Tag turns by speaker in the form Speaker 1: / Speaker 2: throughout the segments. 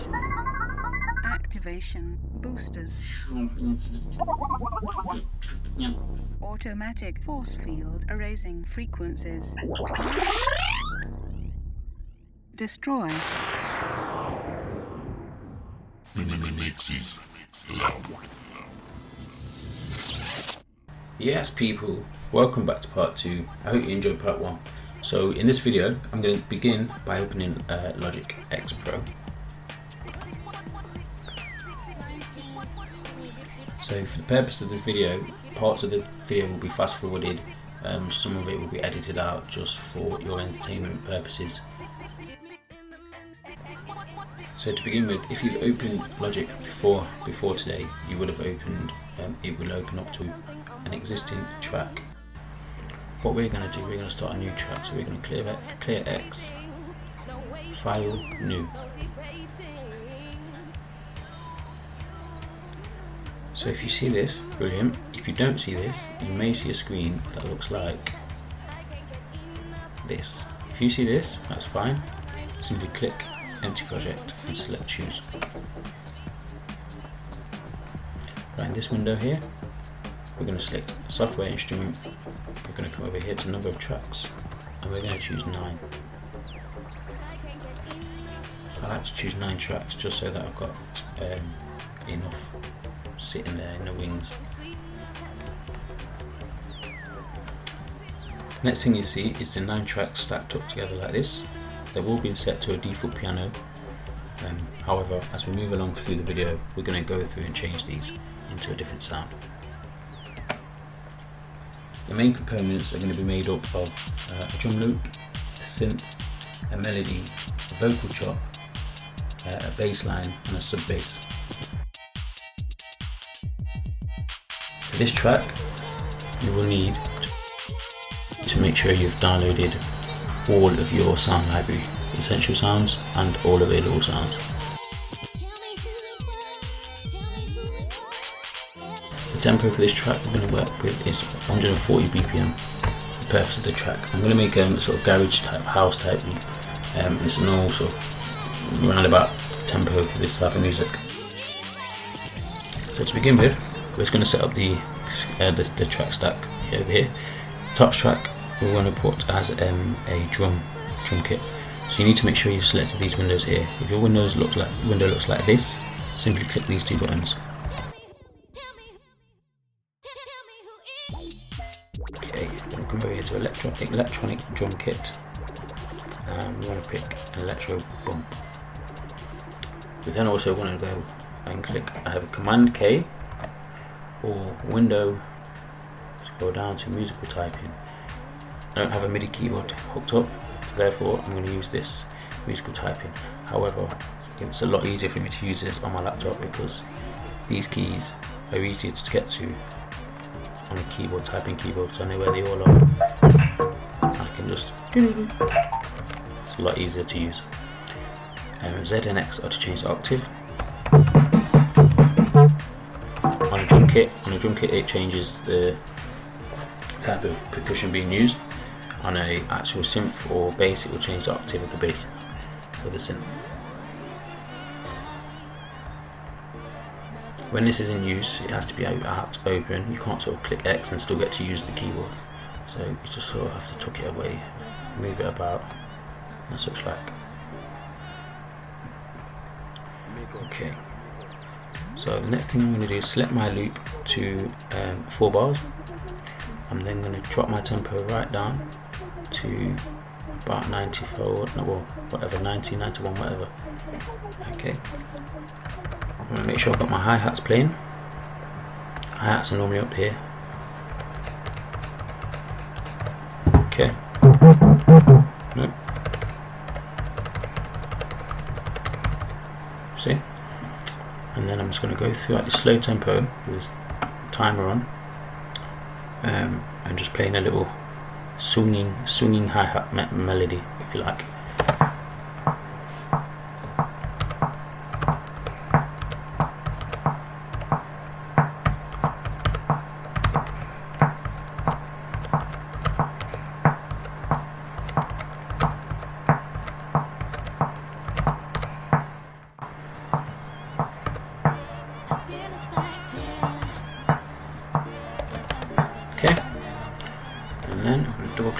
Speaker 1: Switch. Activation. Boosters. Automatic force field erasing frequencies. Destroy.
Speaker 2: Migzy'sLAB.
Speaker 3: Yes people, welcome back to part 2. I hope you enjoyed part 1. So in this video I'm going to begin by opening Logic X Pro. So for the purpose of the video, parts of the video will be fast forwarded, some of it will be edited out just for your entertainment purposes. So to begin with, if you've opened Logic before today, you would have opened, it will open up to an existing track. What we're going to do, we're going to start a new track, so we're going to clear X, File, New. So if you see this, brilliant. If you don't see this, you may see a screen that looks like this. If you see this, that's fine. Simply click Empty Project and select Choose. Right, in this window here, we're going to select Software Instrument. We're going to come over here to Number of Tracks and we're going to choose 9. I like to choose 9 tracks just so that I've got enough sitting there in the wings. The next thing you see is the 9 tracks stacked up together like this. They've all been set to a default piano. However, as we move along through the video, we're going to go through and change these into a different sound. The main components are going to be made up of a drum loop, a synth, a melody, a vocal chop, a bass line and a sub bass. For this track, you will need to make sure you've downloaded all of your sound library, essential sounds and all available sounds. The tempo for this track we're going to work with is 140 BPM for the purpose of the track. I'm going to make a sort of garage type, house type beat. It's a normal sort of roundabout tempo for this type of music. So to begin with, we're just going to set up the track stack over here. Top track we're going to put as a drum kit. So you need to make sure you've selected these windows here. If your window looks like this, simply click these 2 buttons. Okay, we'll come over here to electronic drum kit. We want to pick an electro bump. We then also want to go and click either Command K or window to go down to musical typing. I don't have a MIDI keyboard hooked up, so therefore I'm going to use this musical typing. However, it's a lot easier for me to use this on my laptop because these keys are easier to get to on a keyboard, typing keyboard, so I know where they all are. I can just, it's a lot easier to use. Z and X are to change the octave. On a drum kit it changes the type of percussion being used. On a actual synth or bass, it will change the octave of the bass for the synth. When this is in use, it has to be out open. You can't sort of click X and still get to use the keyboard. So you just sort of have to tuck it away, move it about, and such like. Okay. So the next thing I'm going to do is select my loop to 4 bars. I'm then going to drop my tempo right down to about 94, well, whatever, 90, 91, whatever. Okay. I'm going to make sure I've got my hi-hats playing. Hi-hats are normally up here. Okay. Nope. See? And then I'm just going to go through at the slow tempo with timer on, and just playing a little swinging hi-hat melody, if you like.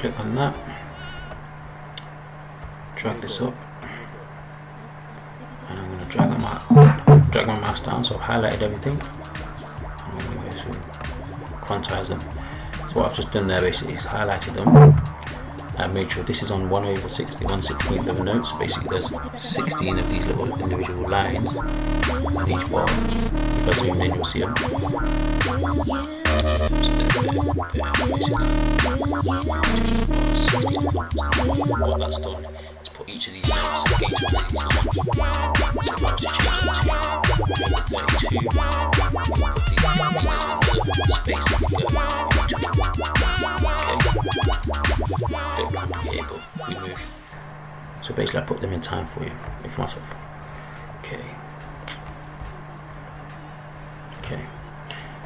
Speaker 3: click on that, drag this up, and I'm going to drag my mouse down, so I've highlighted everything. I'm going to go through, quantize them. So what I've just done there basically is highlighted them and made sure this is on 1/60, 1/16th of a note. So basically there's 16 of these little individual lines in each bar. If I zoom in, you'll see them. What that's done is put each of these notes against one of these lines. So if I was to change it to 32, we put the meters in the space that we go in between. Okay, bit complicated, but we move. So basically I put them in time for you, for myself. Okay.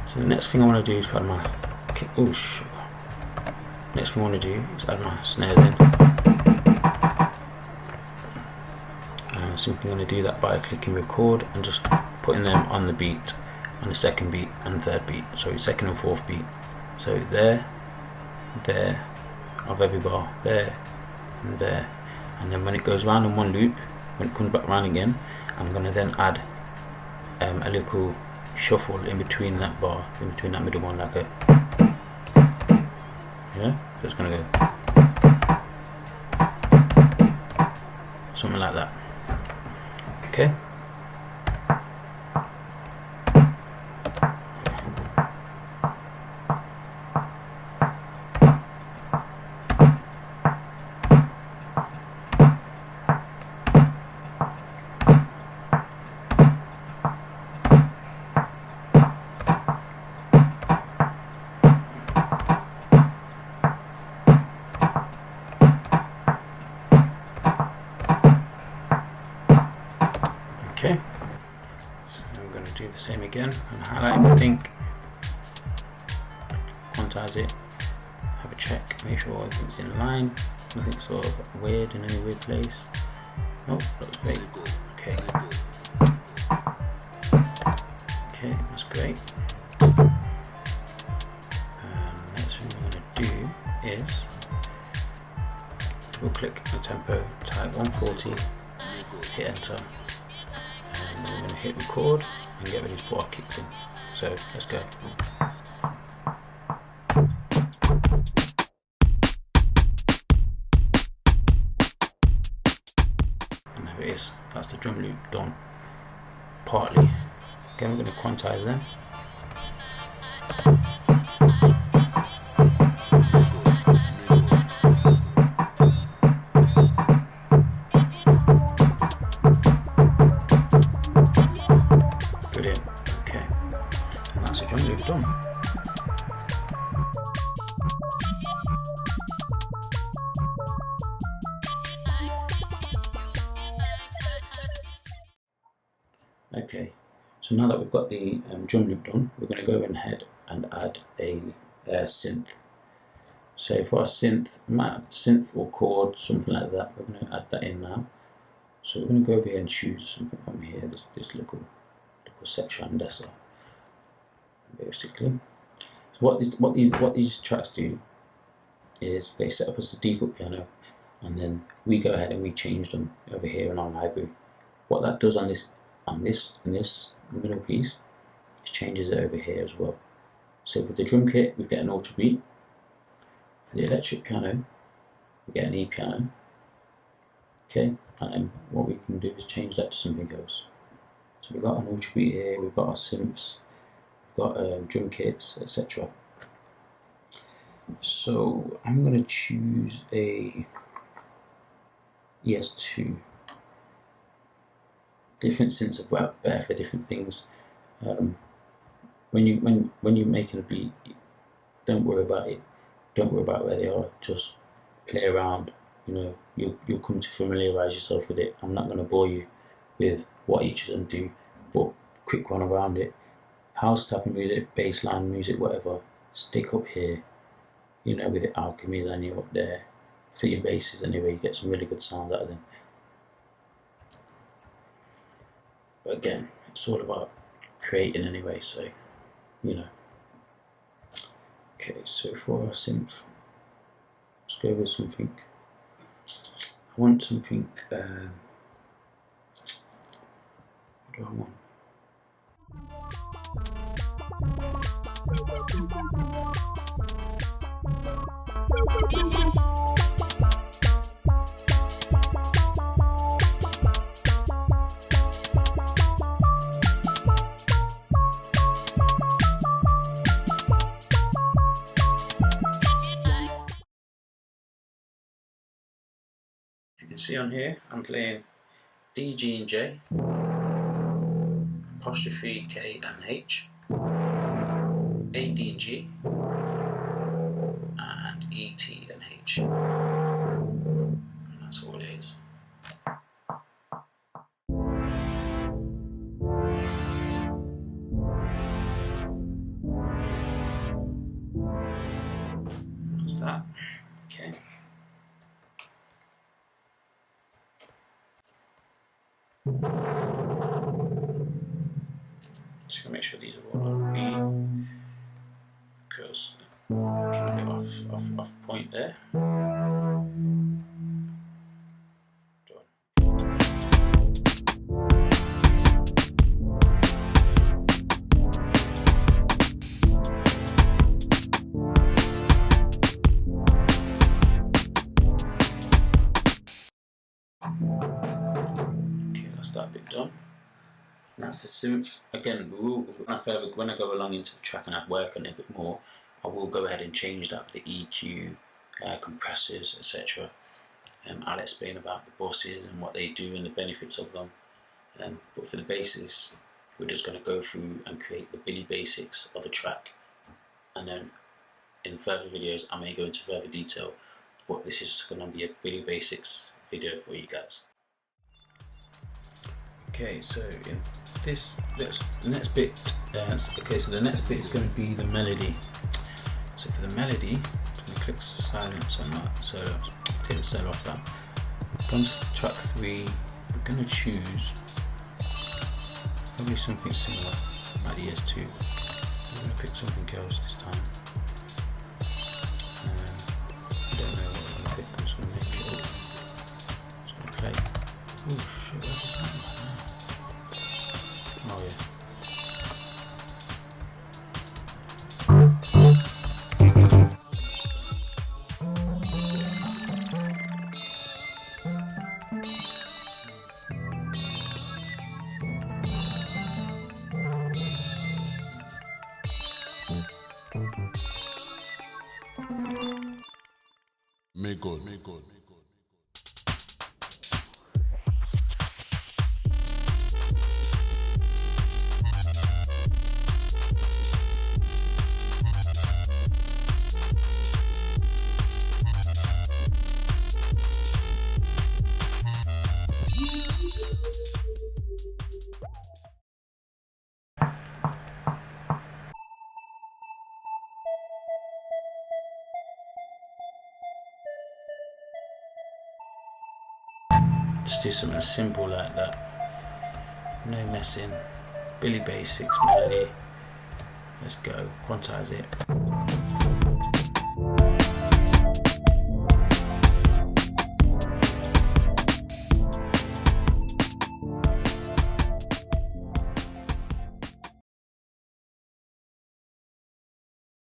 Speaker 3: So the next thing I want to do is add my next thing I want to do is add my snares in. Simply going to do that by clicking record and just putting them on the beat, on the second beat and third beat, sorry, second and fourth beat. So there of every bar, there and there, and then when it goes round in one loop, when it comes back round again, I'm going to then add a little shuffle in between that bar, in between that middle one, like a, yeah, so it's going to go something like that. Okay. Okay, so I'm going to do the same again and highlight everything, quantize it, have a check, make sure everything's in line, nothing sort of weird in any weird place. Oh, looks great. Okay. Okay, that's great. Next thing we're going to do is double click the tempo, type 140, hit enter. And we're going to hit record and get ready to put our kicks in. So let's go. And there it is. That's the drum loop done. Partly. Again, we're going to quantize them. Done. Okay, so now that we've got the drum loop done, we're going to go ahead and add a synth. So for our synth or chord, something like that, we're going to add that in now. So we're going to go over here and choose something from here, this little section, basically. So what these tracks do is they set up as a default piano, and then we go ahead and we change them over here in our library. What that does on this middle piece is changes it over here as well. So for the drum kit, we get an ultra beat. For the electric piano, we get an E piano. Okay, and then what we can do is change that to something else. So we've got an ultra beat here, we've got our synths, got drum kits, etc. So I'm going to choose a ES2. Different synths are better for different things. When you're making a beat, don't worry about it. Don't worry about where they are. Just play around. You know, you'll come to familiarize yourself with it. I'm not going to bore you with what each of them do, but quick run around it. House type of music, bassline music, whatever, stick up here, you know, with the alchemies and you up there for your basses anyway, you get some really good sounds out of them. But again, it's all about creating anyway, so, you know. Okay, so for our synth, let's go with something. I want something. What do I want? You can see on here I'm playing D, G and J, apostrophe K and H, A, D and G, and E, T and H. And that's all it is. That's that. Okay. Just gonna make sure these are all on B, because I'm getting a bit off point there. Done. Okay, that's that bit done. That's the synth. Again, when I go along into the track and I work on it a bit more, I will go ahead and change that, the EQ, compressors, etc. I'll explain about the buses and what they do and the benefits of them. But for the basis, we're just going to go through and create the Billy basics of a track. And then in further videos, I may go into further detail, but this is going to be a Billy basics video for you guys. Okay, so in this next bit, okay, so the next bit is going to be the melody. So for the melody, I'm going to click silence on that, so take the cell off that. Go to track 3, we're going to choose probably something similar like the ES2. I'm going to pick something else this time. I don't know what I'm going to pick, I'm just going to make it up. Just going to play. Oh shit, where's this sound like now? Oh yeah.
Speaker 2: May God.
Speaker 3: Just do something simple like that. No messing. Billy basics melody. Let's go. Quantize it.